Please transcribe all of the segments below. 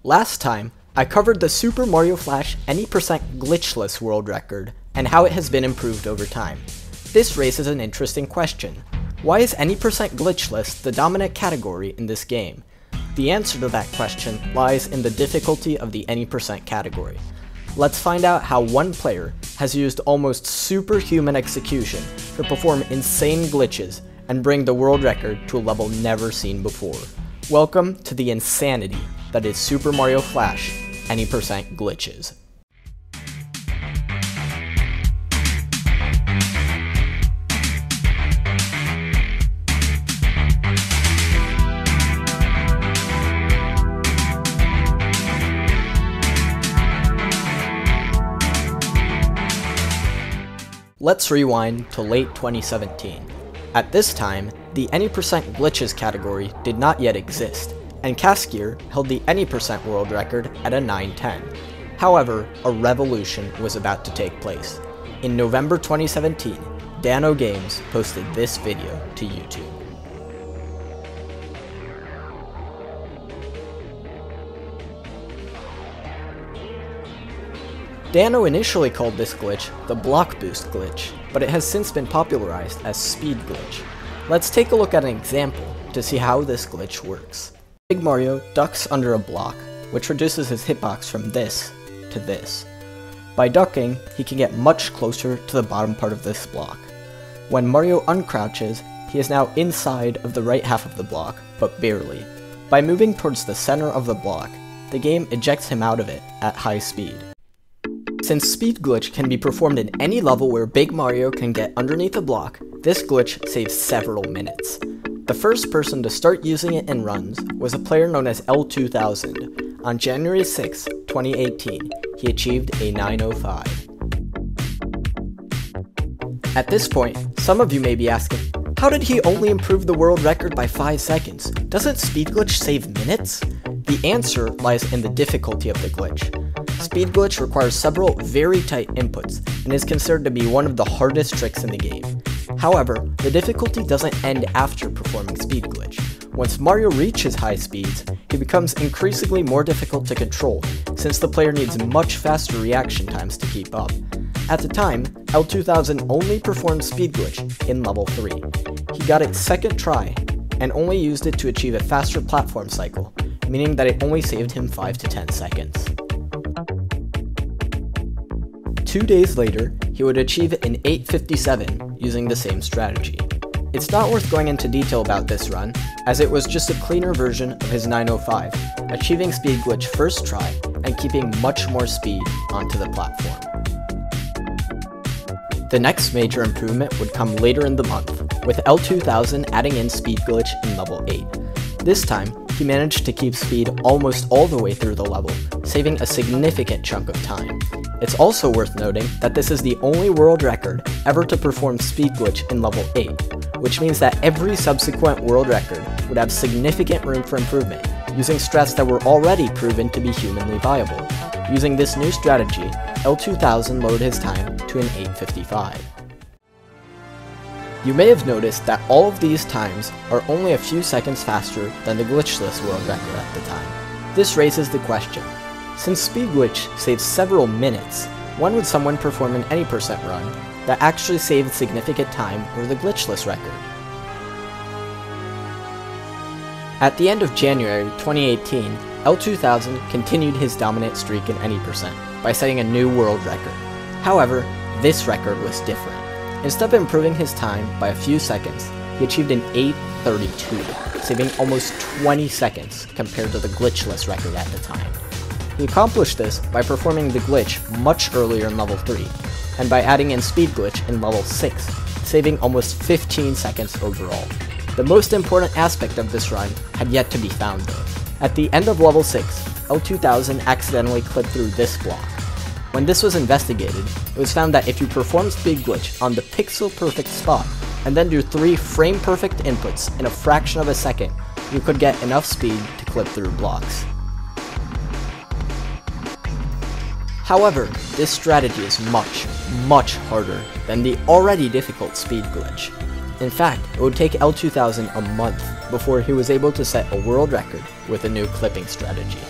Last time, I covered the Super Mario Flash any percent glitchless world record and how it has been improved over time. This raises an interesting question. Why is any percent glitchless the dominant category in this game? The answer to that question lies in the difficulty of the any percent category. Let's find out how one player has used almost superhuman execution to perform insane glitches and bring the world record to a level never seen before. Welcome to the insanity that is Super Mario Flash any percent glitches. Let's rewind to late 2017. At this time, the any percent glitches category did not yet exist, and Caskier held the any percent world record at a 910. However, a revolution was about to take place. In November 2017, Dano Games posted this video to YouTube. Dano initially called this glitch the block boost glitch, but it has since been popularized as speed glitch. Let's take a look at an example to see how this glitch works. Big Mario ducks under a block, which reduces his hitbox from this to this. By ducking, he can get much closer to the bottom part of this block. When Mario uncrouches, he is now inside of the right half of the block, but barely. By moving towards the center of the block, the game ejects him out of it at high speed. Since speed glitch can be performed in any level where Big Mario can get underneath a block, this glitch saves several minutes. The first person to start using it in runs was a player known as L2000. On January 6, 2018, he achieved a 905. At this point, some of you may be asking, how did he only improve the world record by 5 seconds? Doesn't speed glitch save minutes? The answer lies in the difficulty of the glitch. Speed glitch requires several very tight inputs and is considered to be one of the hardest tricks in the game. However, the difficulty doesn't end after performing speed glitch. Once Mario reaches high speeds, it becomes increasingly more difficult to control, since the player needs much faster reaction times to keep up. At the time, L2000 only performed speed glitch in level 3. He got it second try, and only used it to achieve a faster platform cycle, meaning that it only saved him 5 to 10 seconds. 2 days later, he would achieve an 857 using the same strategy. It's not worth going into detail about this run, as it was just a cleaner version of his 905, achieving speed glitch first try and keeping much more speed onto the platform. The next major improvement would come later in the month, with L2000 adding in speed glitch in level 8. This time, he managed to keep speed almost all the way through the level, saving a significant chunk of time. It's also worth noting that this is the only world record ever to perform speed glitch in level 8, which means that every subsequent world record would have significant room for improvement, using strats that were already proven to be humanly viable. Using this new strategy, L2000 lowered his time to an 855. You may have noticed that all of these times are only a few seconds faster than the glitchless world record at the time. This raises the question, since speed glitch saves several minutes, when would someone perform an any percent run that actually saved significant time over the glitchless record? At the end of January 2018, L2000 continued his dominant streak in any percent by setting a new world record. However, this record was different. Instead of improving his time by a few seconds, he achieved an 832, saving almost 20 seconds compared to the glitchless record at the time. He accomplished this by performing the glitch much earlier in level 3, and by adding in speed glitch in level 6, saving almost 15 seconds overall. The most important aspect of this run had yet to be found though. At the end of level 6, L2000 accidentally clipped through this block. When this was investigated, it was found that if you perform speed glitch on the pixel perfect spot, and then do 3 frame perfect inputs in a fraction of a second, you could get enough speed to clip through blocks. However, this strategy is much harder than the already difficult speed glitch. In fact, it would take L2000 a month before he was able to set a world record with a new clipping strategy.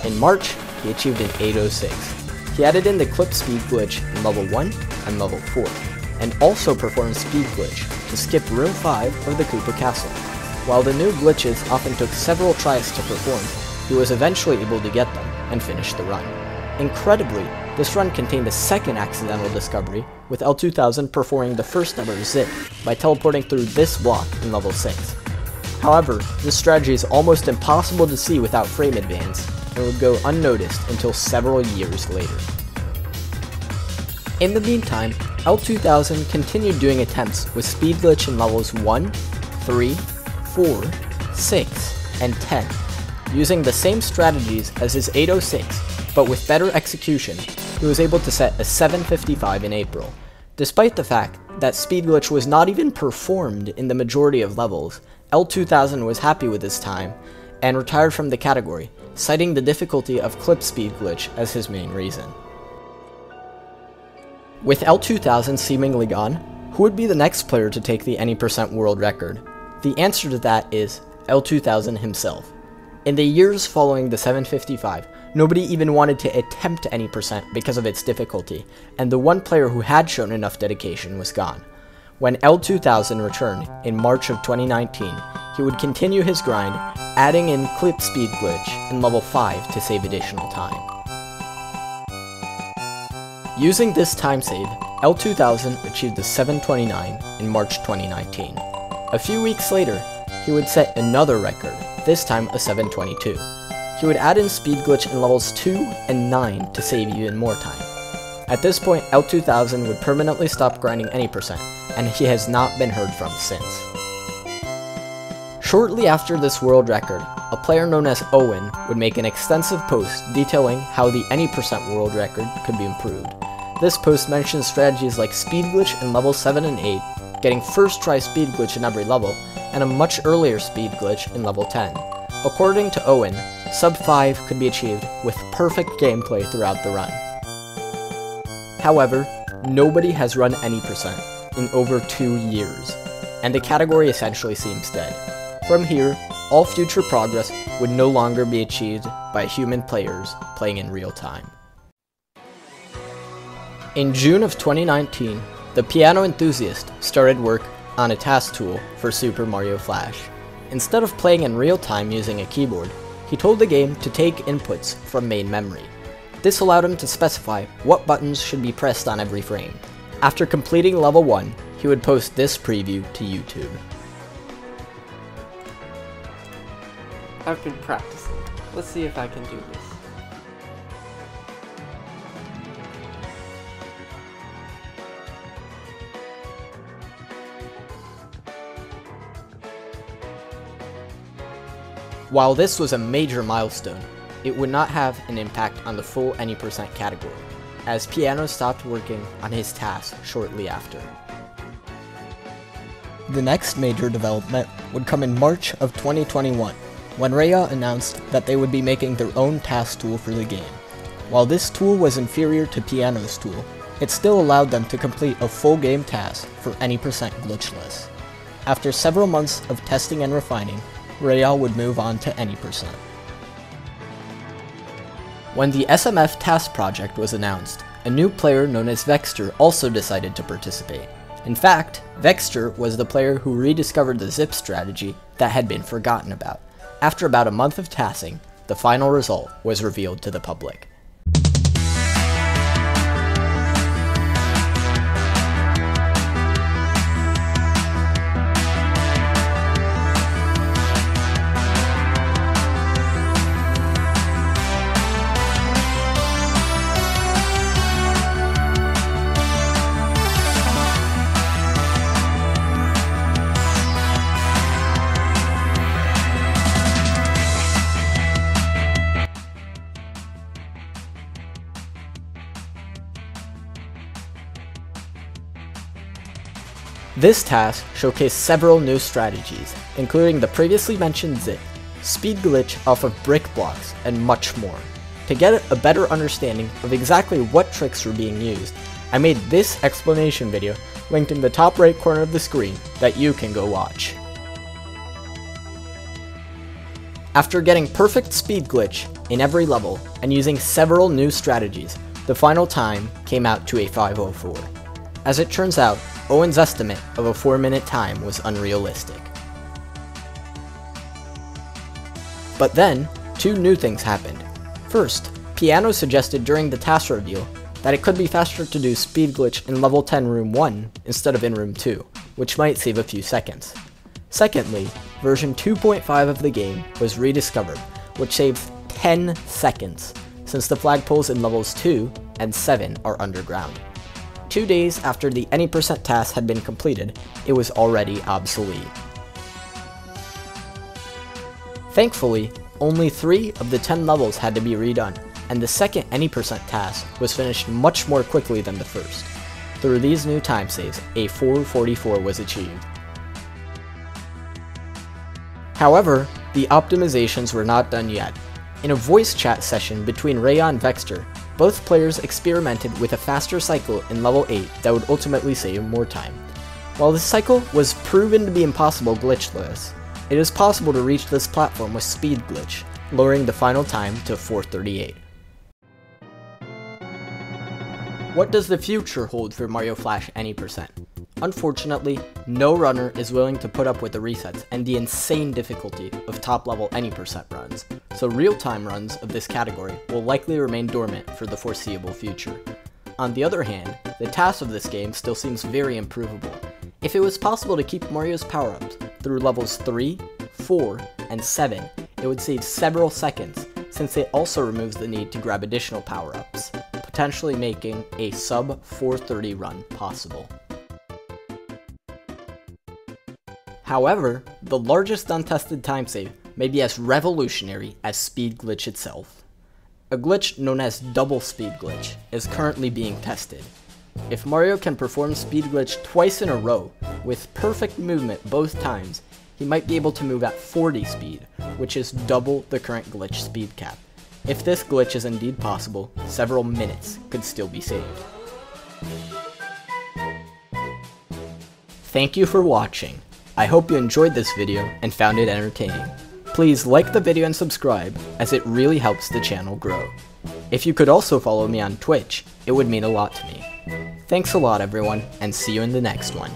In March, he achieved an 806. He added in the clip speed glitch in level 1 and level 4, and also performed speed glitch to skip room 5 of the Koopa Castle. While the new glitches often took several tries to perform, he was eventually able to get them and finish the run. Incredibly, this run contained a second accidental discovery, with L2000 performing the first ever zip by teleporting through this block in level 6. However, this strategy is almost impossible to see without frame advance, and would go unnoticed until several years later. In the meantime, L2000 continued doing attempts with speed glitch in levels 1, 3, 4, 6, and 10, using the same strategies as his 806, but with better execution. He was able to set a 755 in April. Despite the fact that speed glitch was not even performed in the majority of levels, L2000 was happy with his time and retired from the category, citing the difficulty of clip speed glitch as his main reason. With L2000 seemingly gone, who would be the next player to take the any percent world record? The answer to that is L2000 himself. In the years following the 755, nobody even wanted to attempt any percent because of its difficulty, and the one player who had shown enough dedication was gone. When L2000 returned in March of 2019, he would continue his grind, adding in clip speed glitch in level 5 to save additional time. Using this time save, L2000 achieved the 729 in March 2019. A few weeks later, he would set another record, this time a 722. He would add in speed glitch in levels 2 and 9 to save even more time. At this point, L2000 would permanently stop grinding any percent, and he has not been heard from since. Shortly after this world record, a player known as Owen would make an extensive post detailing how the any percent world record could be improved. This post mentions strategies like speed glitch in levels 7 and 8, getting first try speed glitch in every level, and a much earlier speed glitch in level 10. According to Owen, sub 5 could be achieved with perfect gameplay throughout the run. However, nobody has run any percent in over 2 years, and the category essentially seems dead. From here, all future progress would no longer be achieved by human players playing in real time. In June of 2019, the piano enthusiast started work on a task tool for Super Mario Flash. Instead of playing in real time using a keyboard, he told the game to take inputs from main memory. This allowed him to specify what buttons should be pressed on every frame. After completing level 1, he would post this preview to YouTube. I've been practicing. Let's see if I can do this. While this was a major milestone, it would not have an impact on the full any percent category, as Piano stopped working on his task shortly after. The next major development would come in March of 2021, when Raya announced that they would be making their own task tool for the game. While this tool was inferior to Piano's tool, it still allowed them to complete a full game task for any percent glitchless. After several months of testing and refining, Raya would move on to any percent. When the SMF task project was announced, a new player known as Vexter also decided to participate. In fact, Vexter was the player who rediscovered the zip strategy that had been forgotten about. After about a month of tasking, the final result was revealed to the public. This task showcased several new strategies, including the previously mentioned zip, speed glitch off of brick blocks, and much more. To get a better understanding of exactly what tricks were being used, I made this explanation video linked in the top right corner of the screen that you can go watch. After getting perfect speed glitch in every level and using several new strategies, the final time came out to a 5:04. As it turns out, Owen's estimate of a 4-minute time was unrealistic. But then, two new things happened. First, Piano suggested during the task reveal that it could be faster to do speed glitch in level 10 room 1 instead of in room 2, which might save a few seconds. Secondly, version 2.5 of the game was rediscovered, which saves 10 seconds, since the flagpoles in levels 2 and 7 are underground. 2 days after the any percent task had been completed, it was already obsolete. Thankfully, only 3 of the 10 levels had to be redone, and the second any percent task was finished much more quickly than the first. Through these new time saves, a 4:44 was achieved. However, the optimizations were not done yet. In a voice chat session between Rhea and Vexter, both players experimented with a faster cycle in level 8 that would ultimately save more time. While this cycle was proven to be impossible glitchless, it is possible to reach this platform with speed glitch, lowering the final time to 4:38. What does the future hold for Mario Flash any percent? Unfortunately, no runner is willing to put up with the resets and the insane difficulty of top level any percent runs, so real-time runs of this category will likely remain dormant for the foreseeable future. On the other hand, the task of this game still seems very improvable. If it was possible to keep Mario's power-ups through levels 3, 4, and 7, it would save several seconds, since it also removes the need to grab additional power-ups, potentially making a sub 4:30 run possible. However, the largest untested time save may be as revolutionary as speed glitch itself. A glitch known as double speed glitch is currently being tested. If Mario can perform speed glitch twice in a row, with perfect movement both times, he might be able to move at 40 speed, which is double the current glitch speed cap. If this glitch is indeed possible, several minutes could still be saved. Thank you for watching. I hope you enjoyed this video and found it entertaining. Please like the video and subscribe, as it really helps the channel grow. If you could also follow me on Twitch, it would mean a lot to me. Thanks a lot everyone, and see you in the next one.